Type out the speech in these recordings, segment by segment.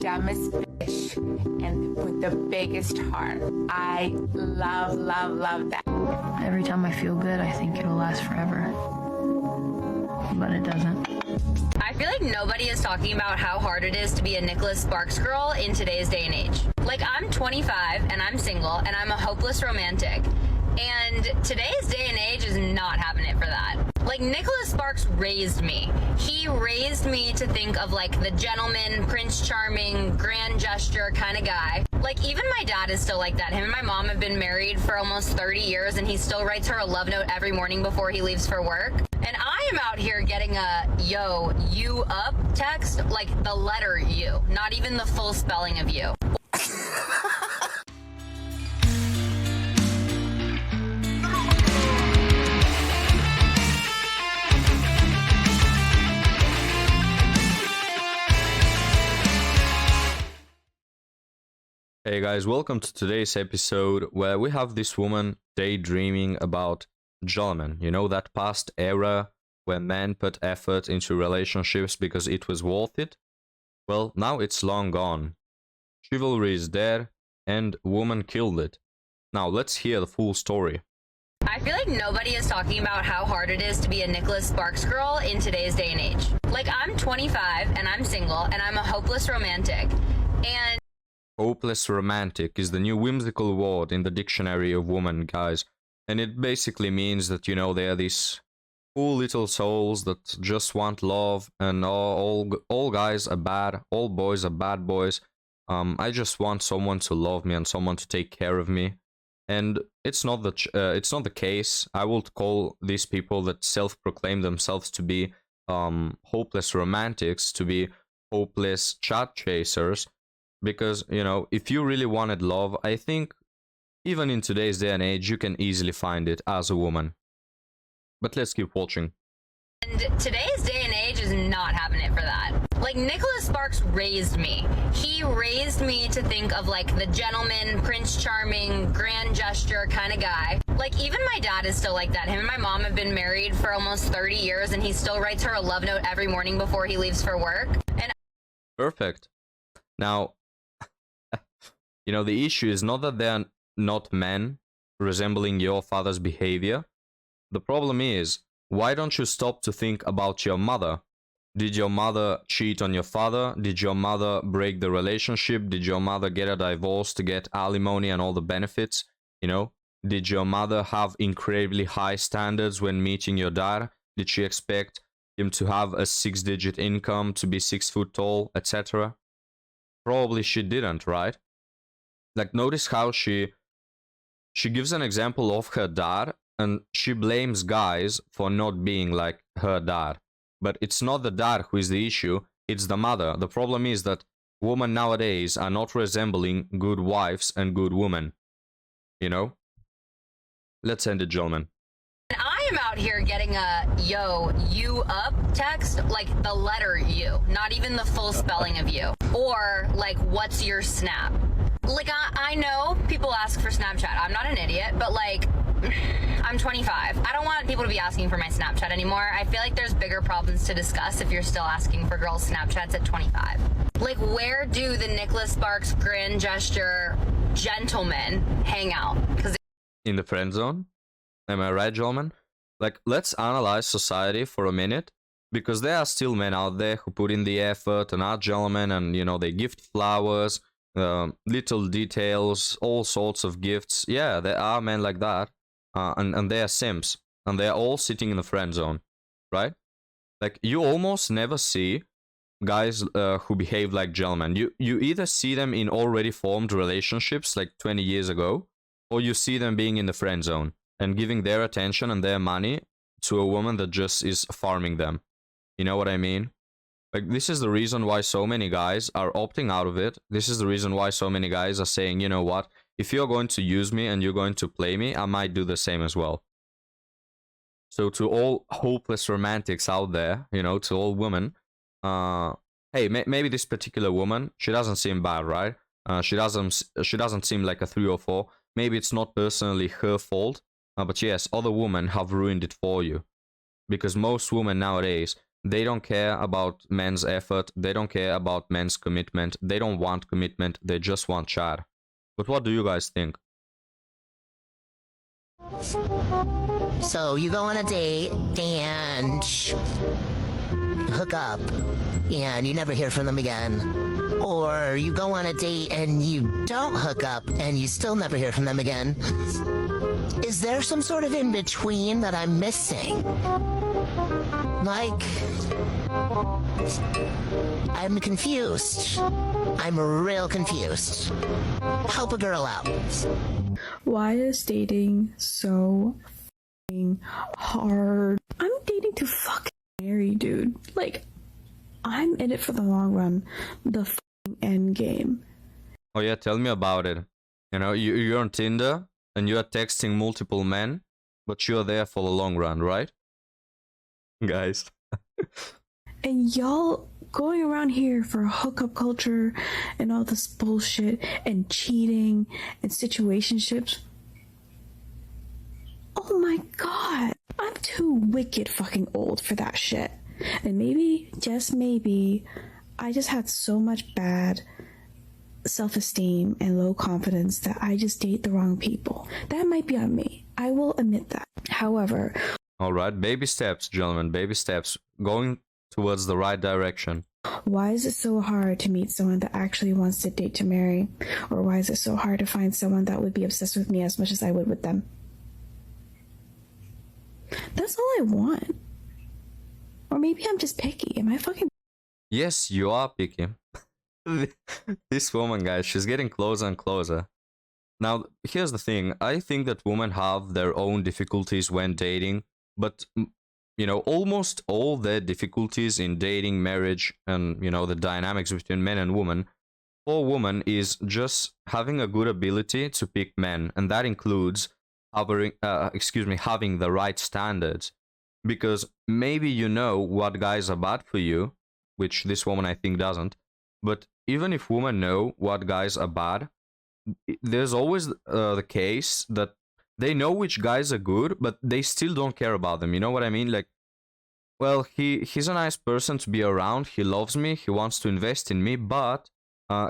dumbest fish and with the biggest heart. I love, love, love that. Every time I feel good, I think it'll last forever. But it doesn't. I feel like nobody is talking about how hard it is to be a Nicholas Sparks girl in today's day and age. Like, I'm 25 and I'm single and I'm a hopeless romantic. And today's day and age is not having it for that. Like, Nicholas Sparks raised me. He raised me to think of like the gentleman, Prince Charming, grand gesture kind of guy. Like, even my dad is still like that. Him and my mom have been married for almost 30 years and he still writes her a love note every morning before he leaves for work. And I am out here getting a yo, you up text, like the letter U, not even the full spelling of you. Hey guys, welcome to today's episode where we have this woman daydreaming about gentlemen. You know, that past era where men put effort into relationships because it was worth it? Well, now it's long gone. Chivalry is dead and woman killed it. Now let's hear the full story. I feel like nobody is talking about how hard it is to be a Nicholas Sparks girl in today's day and age. Like, I'm 25 and I'm single and I'm a hopeless romantic. And Hopeless romantic is the new whimsical word in the dictionary of woman, guys. And it basically means that, you know, they're these cool little souls that just want love, and all guys are bad, all boys are bad boys. I just want someone to love me and someone to take care of me. And it's not the case. I would call these people that self-proclaim themselves to be hopeless romantics, to be hopeless chat chasers. Because, you know, if you really wanted love, I think even in today's day and age, you can easily find it as a woman. But let's keep watching. And today's day and age is not having it for that. Like, Nicholas Sparks raised me. He raised me to think of like the gentleman, Prince Charming, grand gesture kind of guy. Like, even my dad is still like that. Him and my mom have been married for almost 30 years and he still writes her a love note every morning before he leaves for work. And Perfect. Now, you know, the issue is not that they're not men resembling your father's behavior. The problem is, why don't you stop to think about your mother? Did your mother cheat on your father? Did your mother break the relationship? Did your mother get a divorce to get alimony and all the benefits? You know, did your mother have incredibly high standards when meeting your dad? Did she expect him to have a 6-digit income, to be 6 foot tall, etc.? Probably she didn't, right? Like, notice how she gives an example of her dad and she blames guys for not being like her dad. But it's not the dad who is the issue, it's the mother. The problem is that women nowadays are not resembling good wives and good women. You know? Let's end it, gentlemen. I am out here getting a yo, you up text, like the letter U, not even the full spelling of you. Or like, what's your snap? Like, I know people ask for Snapchat. I'm not an idiot, but like, I'm 25. I don't want people to be asking for my Snapchat anymore. I feel like there's bigger problems to discuss if you're still asking for girls' Snapchats at 25. Like, where do the Nicholas Sparks grand gesture gentlemen hang out? Because In the friend zone? Am I right, gentlemen? Like, let's analyze society for a minute, because there are still men out there who put in the effort and are gentlemen, and, you know, they gift flowers, little details, all sorts of gifts. Yeah, there are men like that, and they are simps, and they are all sitting in the friend zone, right? Like, you almost never see guys who behave like gentlemen. You either see them in already formed relationships like 20 years ago, or you see them being in the friend zone and giving their attention and their money to a woman that just is farming them. You know what I mean? Like, this is the reason why so many guys are opting out of it. This is the reason why so many guys are saying, you know what, if you're going to use me and you're going to play me, I might do the same as well. So to all hopeless romantics out there, you know, to all women, hey, maybe this particular woman, she doesn't seem bad, right? She doesn't seem like a 3 or 4. Maybe it's not personally her fault, but yes, other women have ruined it for you. Because most women nowadays, They don't care about men's effort. They don't care about men's commitment. They don't want commitment. They just want chat. But what do you guys think? So you go on a date and hook up and you never hear from them again. Or you go on a date and you don't hook up and you still never hear from them again. Is there some sort of in-between that I'm missing? Like, I'm confused. I'm real confused. Help a girl out. Why is dating so fucking hard? I'm dating to fucking marry, dude. Like, I'm in it for the long run. The fucking end game. Oh yeah, tell me about it. You know, you're on Tinder and you're texting multiple men, but you're there for the long run, right? Guys. And y'all going around here for hookup culture and all this bullshit and cheating and situationships. Oh my god. I'm too wicked fucking old for that shit. And maybe, just maybe, I just had so much bad self-esteem and low confidence that I just date the wrong people. That might be on me. I will admit that. However... Alright, baby steps, gentlemen, baby steps. Going towards the right direction. Why is it so hard to meet someone that actually wants to date to marry? Or why is it so hard to find someone that would be obsessed with me as much as I would with them? That's all I want. Or maybe I'm just picky. Am I fucking... Yes, you are picky. This woman, guys, she's getting closer and closer. Now, here's the thing. I think that women have their own difficulties when dating, but, you know, almost all their difficulties in dating, marriage, and, you know, the dynamics between men and women, for women is just having a good ability to pick men, and that includes having the right standards. Because maybe you know what guys are bad for you, which this woman I think doesn't, but even if women know what guys are bad, there's always the case that they know which guys are good, but they still don't care about them. You know what I mean? Like, well, he's a nice person to be around. He loves me. He wants to invest in me, but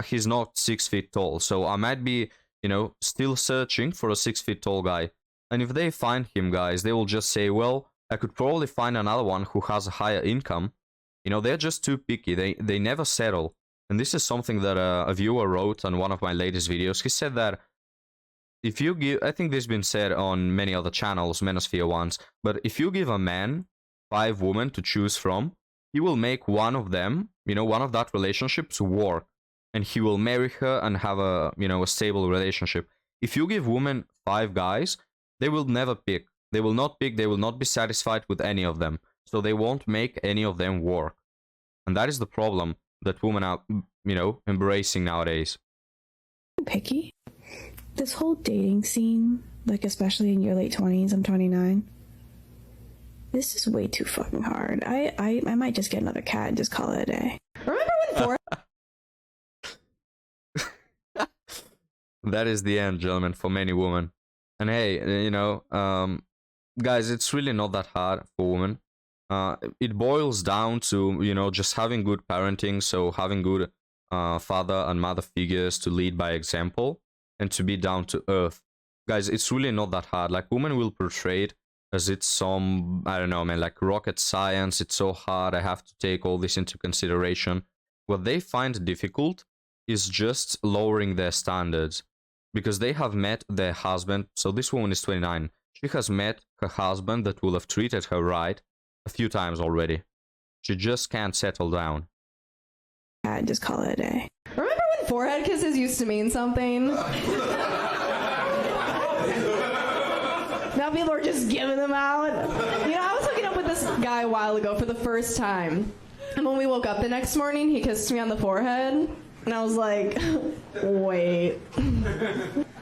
he's not 6 feet tall. So I might be, you know, still searching for a 6 feet tall guy. And if they find him, guys, they will just say, well, I could probably find another one who has a higher income. You know, they're just too picky. They never settle. And this is something that a viewer wrote on one of my latest videos. He said that if you give, I think this has been said on many other channels, Manosphere ones, but if you give a man 5 women to choose from, he will make one of them, you know, one of that relationships work. And he will marry her and have a, you know, a stable relationship. If you give women 5 guys, they will never pick. They will not pick, they will not be satisfied with any of them. So they won't make any of them work. And that is the problem that women are, you know, embracing nowadays. Picky? This whole dating scene, like especially in your late 20s, I'm 29. This is way too fucking hard. I might just get another cat and just call it a day. Remember when That is the end, gentlemen, for many women. And hey, you know, guys, it's really not that hard for women. It boils down to, you know, just having good parenting, so having good father and mother figures to lead by example and to be down to earth. Guys, it's really not that hard. Like, women will portray it as it's some, I don't know, man, like rocket science. It's so hard. I have to take all this into consideration. What they find difficult is just lowering their standards, because they have met their husband. So this woman is 29. She has met her husband that will have treated her right a few times already. She just can't settle down. I'd just call it a day. Remember when forehead kisses used to mean something? Now people are just giving them out. You know, I was hooking up with this guy a while ago for the first time. And when we woke up the next morning, he kissed me on the forehead. And I was like, wait,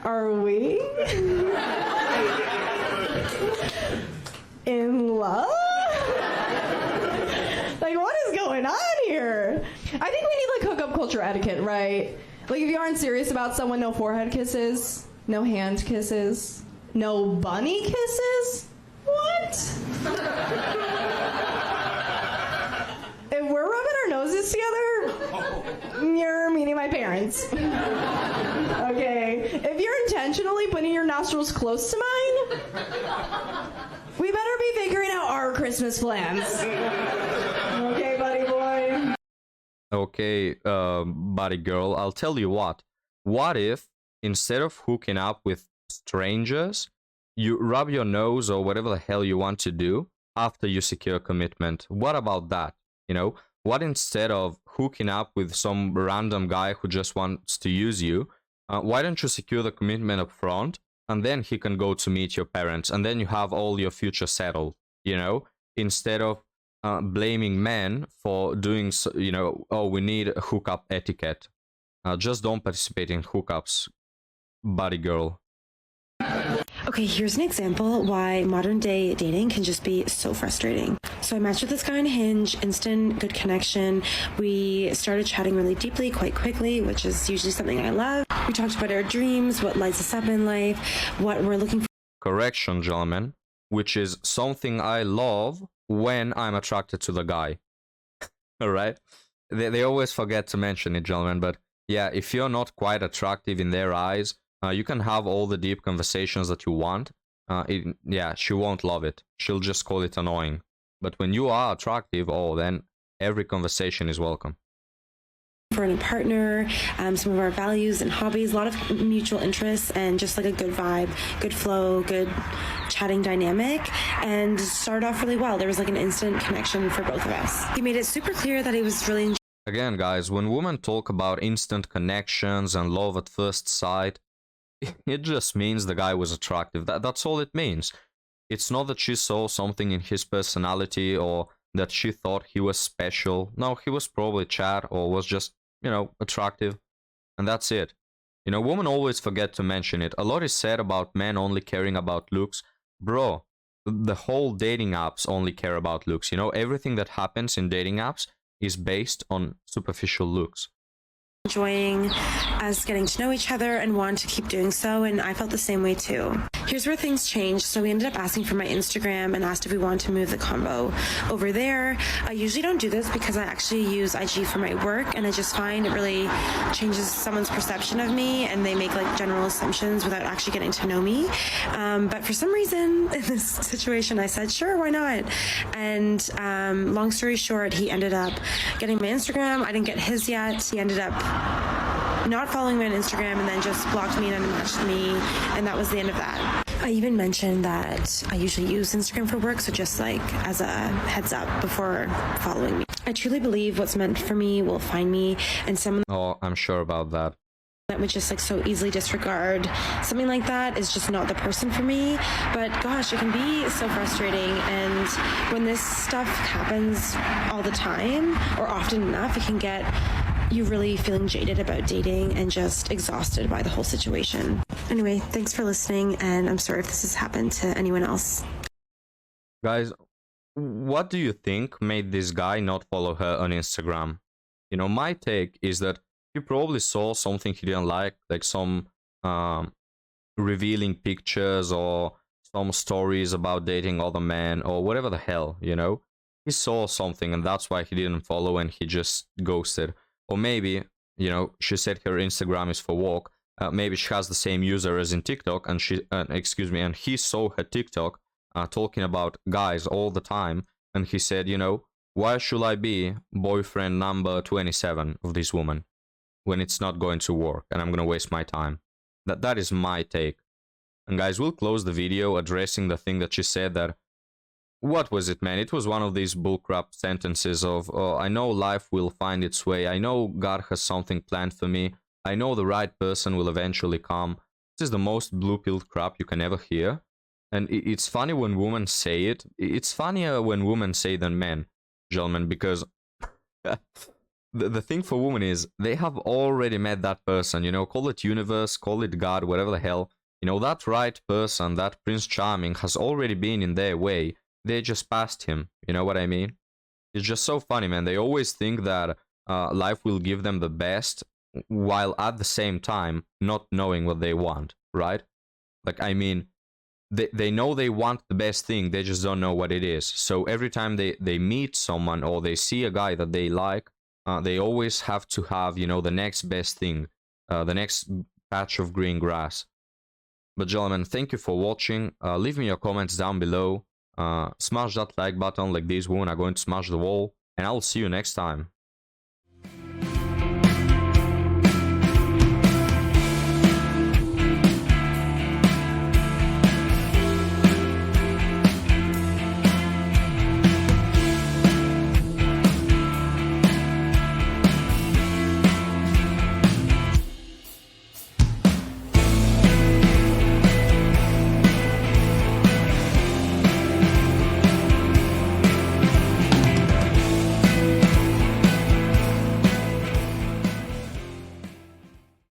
are we in love? Like, what is going on here? I think we need, like, hookup culture etiquette, right? Like, if you aren't serious about someone, no forehead kisses, no hand kisses, no bunny kisses? What? this together, you're meeting my parents. Okay? If you're intentionally putting your nostrils close to mine, we better be figuring out our Christmas plans. Okay, buddy boy? Okay, buddy girl, I'll tell you what. What if, instead of hooking up with strangers, you rub your nose or whatever the hell you want to do after you secure commitment? What about that? You know, what instead of hooking up with some random guy who just wants to use you, why don't you secure the commitment up front, and then he can go to meet your parents, and then you have all your future settled, you know, instead of blaming men for doing, you know, oh, we need a hookup etiquette. Just don't participate in hookups, buddy girl. Okay, here's an example why modern day dating can just be so frustrating. So I matched with this guy on Hinge, instant good connection. We started chatting really deeply quite quickly, which is usually something I love. We talked about our dreams, what lights us up in life, what we're looking for. Correction, gentlemen, which is something I love when I'm attracted to the guy. Alright? They always forget to mention it, gentlemen, but yeah, if you're not quite attractive in their eyes, you can have all the deep conversations that you want. Yeah, she won't love it. She'll just call it annoying. But when you are attractive, oh, then every conversation is welcome. For a partner, some of our values and hobbies, a lot of mutual interests, and just like a good vibe, good flow, good chatting dynamic, and started off really well. There was like an instant connection for both of us. He made it super clear that he was really Again, guys, when women talk about instant connections and love at first sight, it just means the guy was attractive. That's all it means. It's not that she saw something in his personality or that she thought he was special. No, he was probably Chad or was just, you know, attractive. And that's it. You know, women always forget to mention it. A lot is said about men only caring about looks. Bro, the whole dating apps only care about looks. You know, everything that happens in dating apps is based on superficial looks. enjoying us getting to know each other and want to keep doing so, and I felt the same way too. Here's where things changed. So we ended up asking for my Instagram and asked if we wanted to move the combo over there. I usually don't do this because I actually use IG for my work, and I just find it really changes someone's perception of me and they make like general assumptions without actually getting to know me. But for some reason in this situation I said sure, why not? And long story short, he ended up getting my Instagram. I didn't get his yet. He ended up not following me on Instagram and then just blocked me and unmatched me, and that was the end of that. I even mentioned that I usually use Instagram for work, so just like as a heads up before following me. I truly believe what's meant for me will find me, and someone Oh, I'm sure about that. that would just like so easily disregard something like that is just not the person for me. But gosh, it can be so frustrating, and when this stuff happens all the time or often enough, it can get you really feeling jaded about dating and just exhausted by the whole situation. Anyway, thanks for listening, and I'm sorry if this has happened to anyone else. Guys, what do you think made this guy not follow her on Instagram? You know, my take is that he probably saw something he didn't like some revealing pictures or some stories about dating other men or whatever the hell, you know? He saw something and that's why he didn't follow and he just ghosted. Or maybe, you know, she said her Instagram is for work. Maybe she has the same user as in TikTok, and and he saw her TikTok talking about guys all the time, and he said, you know, why should I be boyfriend number 27 of this woman when it's not going to work and I'm gonna waste my time? That is my take. And guys, we'll close the video addressing the thing that she said that. What was it, man? It was one of these bullcrap sentences of, oh, I know life will find its way. I know God has something planned for me. I know the right person will eventually come. This is the most blue-pilled crap you can ever hear. And it's funny when women say it. It's funnier when women say than men, gentlemen, because the thing for women is they have already met that person, you know, call it universe, call it God, whatever the hell. You know, that right person, that Prince Charming has already been in their way. They just passed him, you know what I mean? It's just so funny, man. They always think that life will give them the best, while at the same time not knowing what they want, right? Like, I mean, they know they want the best thing, they just don't know what it is. So every time they meet someone or they see a guy that they like, they always have to have, you know, the next best thing, the next patch of green grass. But gentlemen, thank you for watching. Leave me your comments down below. Smash that like button like these women are going to smash the wall. And I'll see you next time.